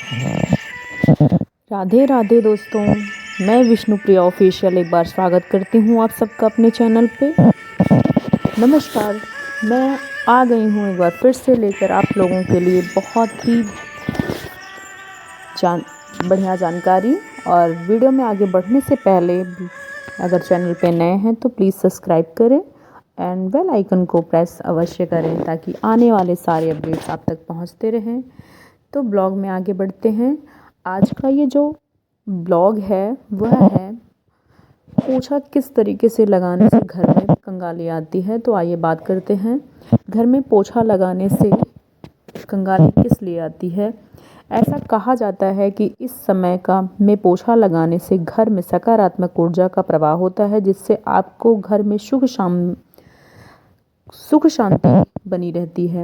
राधे राधे दोस्तों, मैं विष्णुप्रिया ऑफिशियल एक बार स्वागत करती हूँ आप सबका अपने चैनल पे। नमस्कार, मैं आ गई हूँ एक बार फिर से लेकर आप लोगों के लिए बहुत ही बढ़िया जानकारी। और वीडियो में आगे बढ़ने से पहले अगर चैनल पे नए हैं तो प्लीज़ सब्सक्राइब करें एंड बेल आइकन को प्रेस अवश्य करें ताकि आने वाले सारे अपडेट्स आप तक पहुँचते रहें। तो ब्लॉग में आगे बढ़ते हैं। आज का ये जो ब्लॉग है वह है पोछा किस तरीके से लगाने से घर में कंगाली आती है। तो आइए बात करते हैं, घर में पोछा लगाने से कंगाली किस लिए आती है। ऐसा कहा जाता है कि इस समय का में पोछा लगाने से घर में सकारात्मक ऊर्जा का प्रवाह होता है, जिससे आपको घर में सुख शांति बनी रहती है।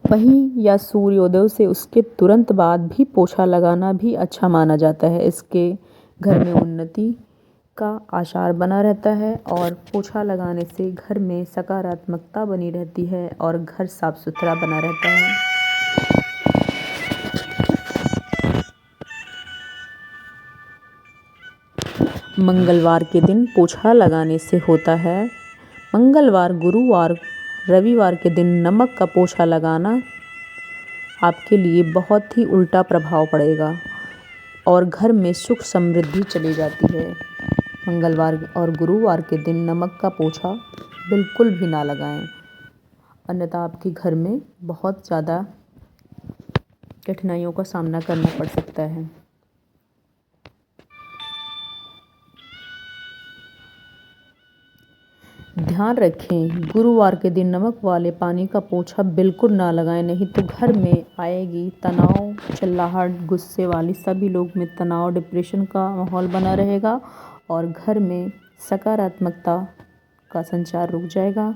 वहीं या सूर्योदय से उसके तुरंत बाद भी पोछा लगाना भी अच्छा माना जाता है। इसके घर में उन्नति का आसार बना रहता है और पोछा लगाने से घर में सकारात्मकता बनी रहती है और घर साफ सुथरा बना रहता है। मंगलवार के दिन पोछा लगाने से होता है। मंगलवार, गुरुवार, रविवार के दिन नमक का पोछा लगाना आपके लिए बहुत ही उल्टा प्रभाव पड़ेगा और घर में सुख समृद्धि चली जाती है। मंगलवार और गुरुवार के दिन नमक का पोछा बिल्कुल भी ना लगाएं, अन्यथा आपके घर में बहुत ज़्यादा कठिनाइयों का सामना करना पड़ सकता है। ध्यान रखें, गुरुवार के दिन नमक वाले पानी का पोछा बिल्कुल ना लगाएं, नहीं तो घर में आएगी तनाव, चिल्लाहट, गुस्से वाली सभी लोग में तनाव, डिप्रेशन का माहौल बना रहेगा और घर में सकारात्मकता का संचार रुक जाएगा।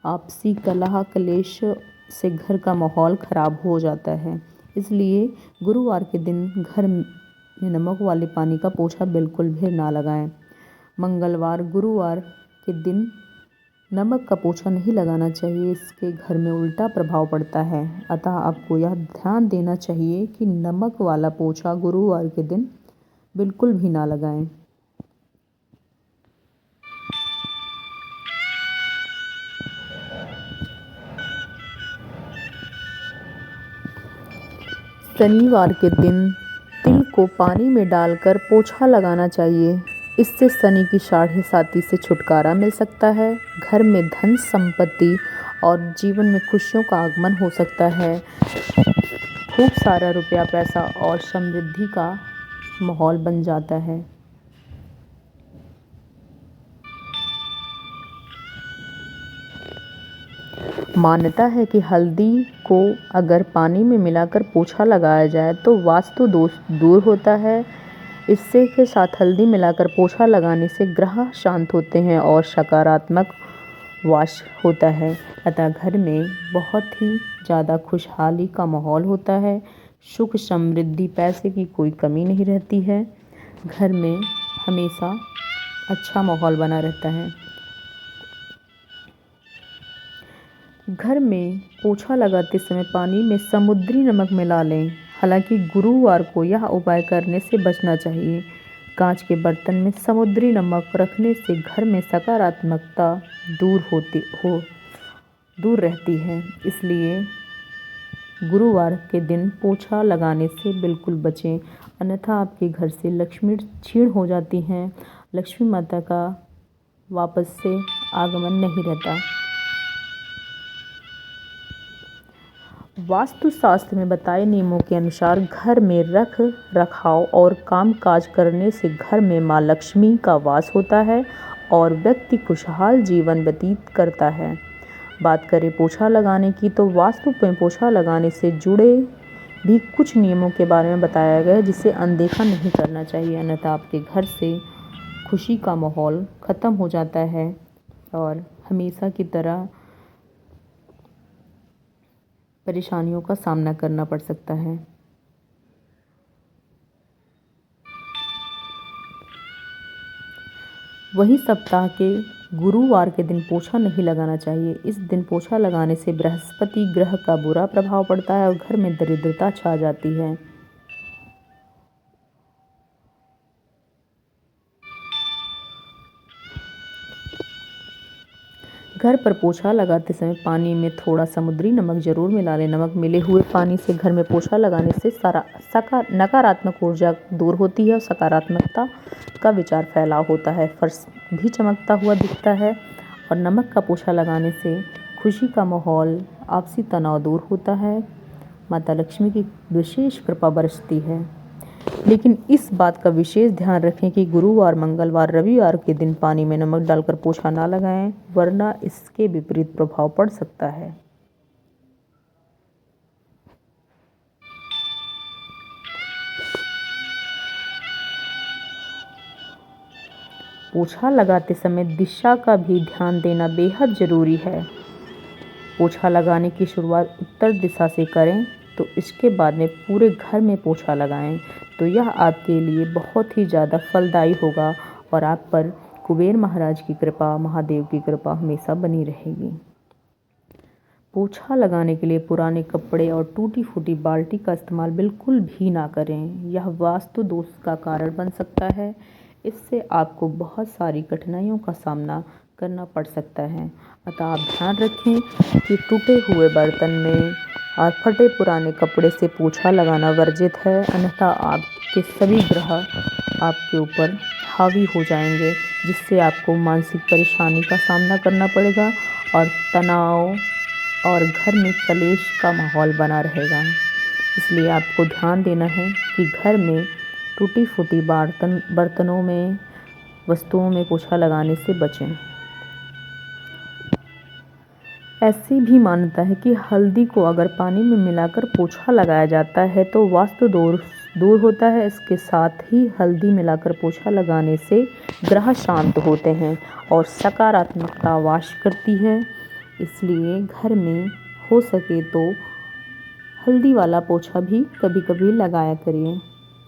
आपसी कलह कलेश से घर का माहौल ख़राब हो जाता है। इसलिए गुरुवार के दिन घर में नमक वाले पानी का पोछा बिल्कुल भी ना लगाएं। मंगलवार, गुरुवार के दिन नमक का पोछा नहीं लगाना चाहिए, इसके घर में उल्टा प्रभाव पड़ता है। अतः आपको यह ध्यान देना चाहिए कि नमक वाला पोछा गुरुवार के दिन बिल्कुल भी ना लगाएं। शनिवार के दिन तिल को पानी में डालकर पोछा लगाना चाहिए। इससे शनि की साढ़े साती से छुटकारा मिल सकता है। घर में धन संपत्ति और जीवन में खुशियों का आगमन हो सकता है। खूब सारा रुपया पैसा और समृद्धि का माहौल बन जाता है। मान्यता है कि हल्दी को अगर पानी में मिलाकर पोछा लगाया जाए तो वास्तु दोष दूर होता है। इससे के साथ हल्दी मिलाकर पोछा लगाने से ग्रह शांत होते हैं और सकारात्मक वास होता है। अतः घर में बहुत ही ज़्यादा खुशहाली का माहौल होता है। सुख समृद्धि, पैसे की कोई कमी नहीं रहती है। घर में हमेशा अच्छा माहौल बना रहता है। घर में पोछा लगाते समय पानी में समुद्री नमक मिला लें। हालांकि गुरुवार को यह उपाय करने से बचना चाहिए। कांच के बर्तन में समुद्री नमक रखने से घर में सकारात्मकता दूर रहती है। इसलिए गुरुवार के दिन पोछा लगाने से बिल्कुल बचें, अन्यथा आपके घर से लक्ष्मी क्षीण हो जाती हैं। लक्ष्मी माता का वापस से आगमन नहीं रहता। वास्तुशास्त्र में बताए नियमों के अनुसार घर में रख रखाव और काम काज करने से घर में माँ लक्ष्मी का वास होता है और व्यक्ति खुशहाल जीवन व्यतीत करता है। बात करें पोछा लगाने की, तो वास्तु में पोछा लगाने से जुड़े भी कुछ नियमों के बारे में बताया गया है, जिसे अनदेखा नहीं करना चाहिए, अन्यथा आपके घर से खुशी का माहौल ख़त्म हो जाता है और हमेशा की तरह परेशानियों का सामना करना पड़ सकता है। वहीं सप्ताह के गुरुवार के दिन पोछा नहीं लगाना चाहिए। इस दिन पोछा लगाने से बृहस्पति ग्रह का बुरा प्रभाव पड़ता है और घर में दरिद्रता छा जाती है। घर पर पोछा लगाते समय पानी में थोड़ा समुद्री नमक ज़रूर मिला लें। नमक मिले हुए पानी से घर में पोछा लगाने से नकारात्मक ऊर्जा दूर होती है और सकारात्मकता का विचार फैलाव होता है। फर्श भी चमकता हुआ दिखता है और नमक का पोछा लगाने से खुशी का माहौल, आपसी तनाव दूर होता है। माता लक्ष्मी की विशेष कृपा बरसती है। लेकिन इस बात का विशेष ध्यान रखें कि गुरुवार, मंगलवार, रविवार के दिन पानी में नमक डालकर पोछा ना लगाएं, वरना इसके विपरीत प्रभाव पड़ सकता है। पोछा लगाते समय दिशा का भी ध्यान देना बेहद ज़रूरी है। पोछा लगाने की शुरुआत उत्तर दिशा से करें तो इसके बाद में पूरे घर में पोछा लगाएं, तो यह आपके लिए बहुत ही ज़्यादा फलदायी होगा और आप पर कुबेर महाराज की कृपा, महादेव की कृपा हमेशा बनी रहेगी। पोछा लगाने के लिए पुराने कपड़े और टूटी फूटी बाल्टी का इस्तेमाल बिल्कुल भी ना करें। यह वास्तु दोष का कारण बन सकता है। इससे आपको बहुत सारी कठिनाइयों का सामना करना पड़ सकता है। अतः आप ध्यान रखें कि टूटे हुए बर्तन में और फटे पुराने कपड़े से पोछा लगाना वर्जित है, अन्यथा आपके सभी ग्रह आपके ऊपर हावी हो जाएंगे, जिससे आपको मानसिक परेशानी का सामना करना पड़ेगा और तनाव और घर में कलेश का माहौल बना रहेगा। इसलिए आपको ध्यान देना है कि घर में टूटी फूटी बर्तनों में, वस्तुओं में पोछा लगाने से बचें। ऐसी भी मान्यता है कि हल्दी को अगर पानी में मिलाकर पोछा लगाया जाता है तो वास्तु दोष दूर होता है। इसके साथ ही हल्दी मिलाकर पोछा लगाने से ग्रह शांत होते हैं और सकारात्मकता वास करती है। इसलिए घर में हो सके तो हल्दी वाला पोछा भी कभी कभी लगाया करिए।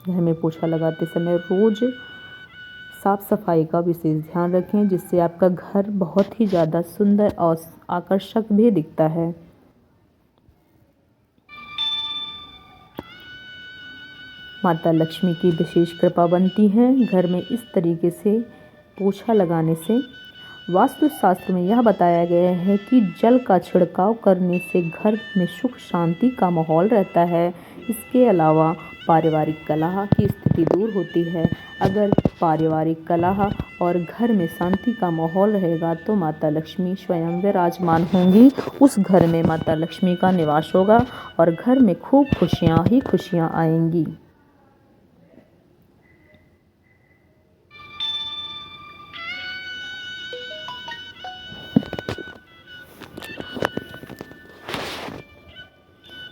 घर में पोछा लगाते समय रोज़ साफ सफाई का विशेष ध्यान रखें, जिससे आपका घर बहुत ही ज़्यादा सुंदर और आकर्षक भी दिखता है। माता लक्ष्मी की विशेष कृपा बनती है। घर में इस तरीके से पोछा लगाने से वास्तुशास्त्र में यह बताया गया है कि जल का छिड़काव करने से घर में सुख शांति का माहौल रहता है। इसके अलावा पारिवारिक कलह की स्थिति दूर होती है। अगर पारिवारिक कलह और घर में शांति का माहौल रहेगा तो माता लक्ष्मी स्वयं विराजमान होंगी। उस घर में माता लक्ष्मी का निवास होगा और घर में खूब खुशियाँ ही खुशियाँ आएंगी।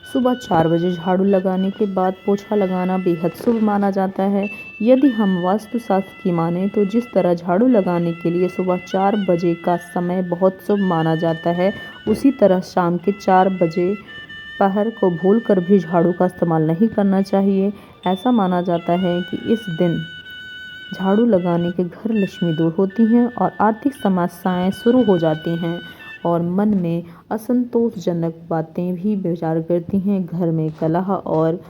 सुबह 4 बजे झाड़ू लगाने के बाद पोछा लगाना बेहद शुभ माना जाता है। यदि हम वास्तुशास्त्र की माने तो जिस तरह झाड़ू लगाने के लिए सुबह 4 बजे का समय बहुत शुभ माना जाता है, उसी तरह शाम के 4 बजे पहर को भूलकर भी झाड़ू का इस्तेमाल नहीं करना चाहिए। ऐसा माना जाता है कि इस दिन झाड़ू लगाने के घर लक्ष्मी दूर होती हैं और आर्थिक समस्याएं शुरू हो जाती हैं और मन में असंतोषजनक बातें भी विचार करती हैं। घर में कलह और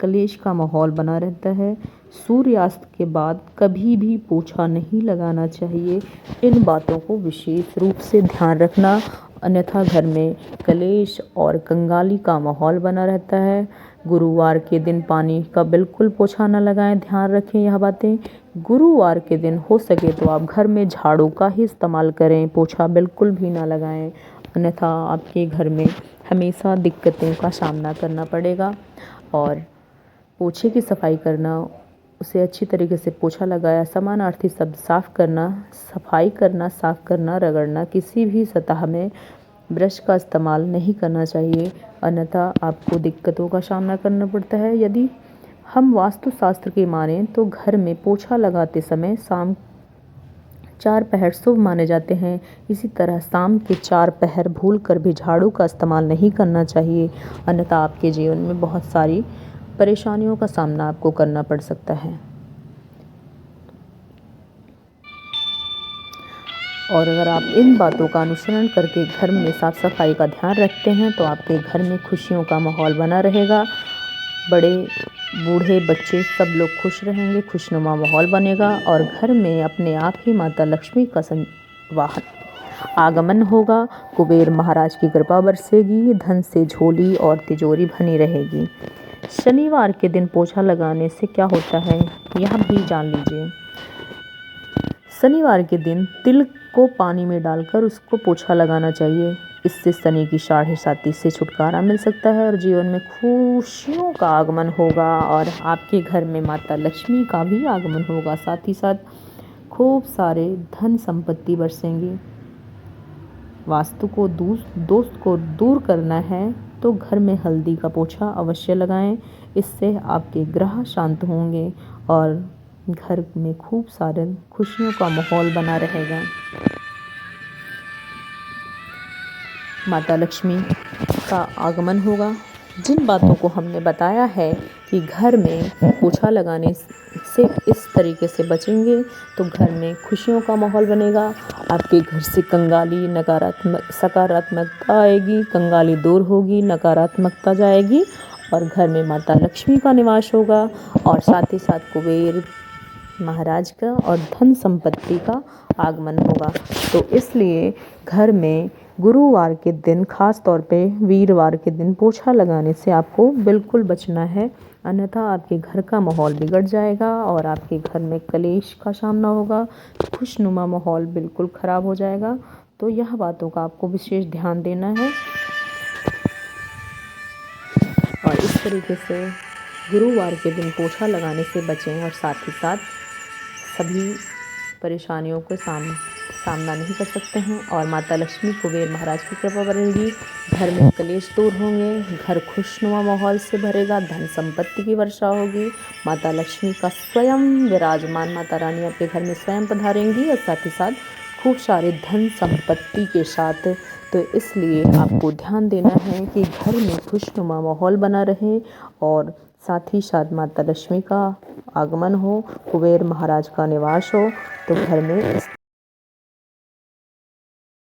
कलेश का माहौल बना रहता है। सूर्यास्त के बाद कभी भी पोछा नहीं लगाना चाहिए। इन बातों को विशेष रूप से ध्यान रखना, अन्यथा घर में कलेश और कंगाली का माहौल बना रहता है। गुरुवार के दिन पानी का बिल्कुल पोछा न लगाएं। ध्यान रखें यह बातें। गुरुवार के दिन हो सके तो आप घर में झाड़ू का ही इस्तेमाल करें, पोछा बिल्कुल भी ना लगाएं, अन्यथा आपके घर में हमेशा दिक्कतों का सामना करना पड़ेगा। और पोछे की सफाई करना, उसे अच्छी तरीके से पोछा लगाया, समानार्थी शब्द साफ करना, सफाई करना, साफ करना, रगड़ना, किसी भी सतह में ब्रश का इस्तेमाल नहीं करना चाहिए, अन्यथा आपको दिक्कतों का सामना करना पड़ता है। यदि हम वास्तुशास्त्र की मानें तो घर में पोछा लगाते समय शाम 4 पहर शुभ माने जाते हैं। इसी तरह शाम के 4 पहर भूलकर भी झाड़ू का इस्तेमाल नहीं करना चाहिए, अन्यथा आपके जीवन में बहुत सारी परेशानियों का सामना आपको करना पड़ सकता है। और अगर आप इन बातों का अनुसरण करके घर में साफ सफाई का ध्यान रखते हैं तो आपके घर में खुशियों का माहौल बना रहेगा। बड़े बूढ़े बच्चे सब लोग खुश रहेंगे, खुशनुमा माहौल बनेगा और घर में अपने आप ही माता लक्ष्मी का आगमन होगा। कुबेर महाराज की कृपा बरसेगी, धन से झोली और तिजोरी भरी रहेगी। शनिवार के दिन पोछा लगाने से क्या होता है, यह भी जान लीजिए। शनिवार के दिन तिल को पानी में डालकर उसको पोछा लगाना चाहिए। इससे शनि की साढ़े साती से छुटकारा मिल सकता है और जीवन में खुशियों का आगमन होगा और आपके घर में माता लक्ष्मी का भी आगमन होगा। साथ ही साथ खूब सारे धन संपत्ति बरसेंगी। वास्तु को दोस्त को दूर करना है तो घर में हल्दी का पोछा अवश्य लगाएं। इससे आपके ग्रह शांत होंगे और घर में खूब सारे खुशियों का माहौल बना रहेगा। माता लक्ष्मी का आगमन होगा। जिन बातों को हमने बताया है कि घर में पोछा लगाने से इस तरीके से बचेंगे तो घर में खुशियों का माहौल बनेगा। आपके घर से कंगाली सकारात्मकता आएगी, कंगाली दूर होगी, नकारात्मकता जाएगी और घर में माता लक्ष्मी का निवास होगा और साथ ही साथ कुबेर महाराज का और धन संपत्ति का आगमन होगा। तो इसलिए घर में गुरुवार के दिन, खास तौर पे वीरवार के दिन पोछा लगाने से आपको बिल्कुल बचना है, अन्यथा आपके घर का माहौल बिगड़ जाएगा और आपके घर में कलेश का सामना होगा, खुशनुमा माहौल बिल्कुल ख़राब हो जाएगा। तो यह बातों का आपको विशेष ध्यान देना है और इस तरीके से गुरुवार के दिन पोछा लगाने से बचें और साथ ही साथ सभी परेशानियों को सामना नहीं कर सकते हैं और माता लक्ष्मी कुबेर महाराज की कृपा बनेगी। घर में कलेश दूर होंगे, घर खुशनुमा माहौल से भरेगा, धन संपत्ति की वर्षा होगी। माता लक्ष्मी का स्वयं विराजमान माता रानी आपके घर में स्वयं पधारेंगी और साथ ही साथ खूब सारे धन संपत्ति के साथ। तो इसलिए आपको ध्यान देना है कि घर में खुशनुमा माहौल बना रहे और साथ ही साथ माता लक्ष्मी का आगमन हो, कुबेर महाराज का निवास हो, तो घर में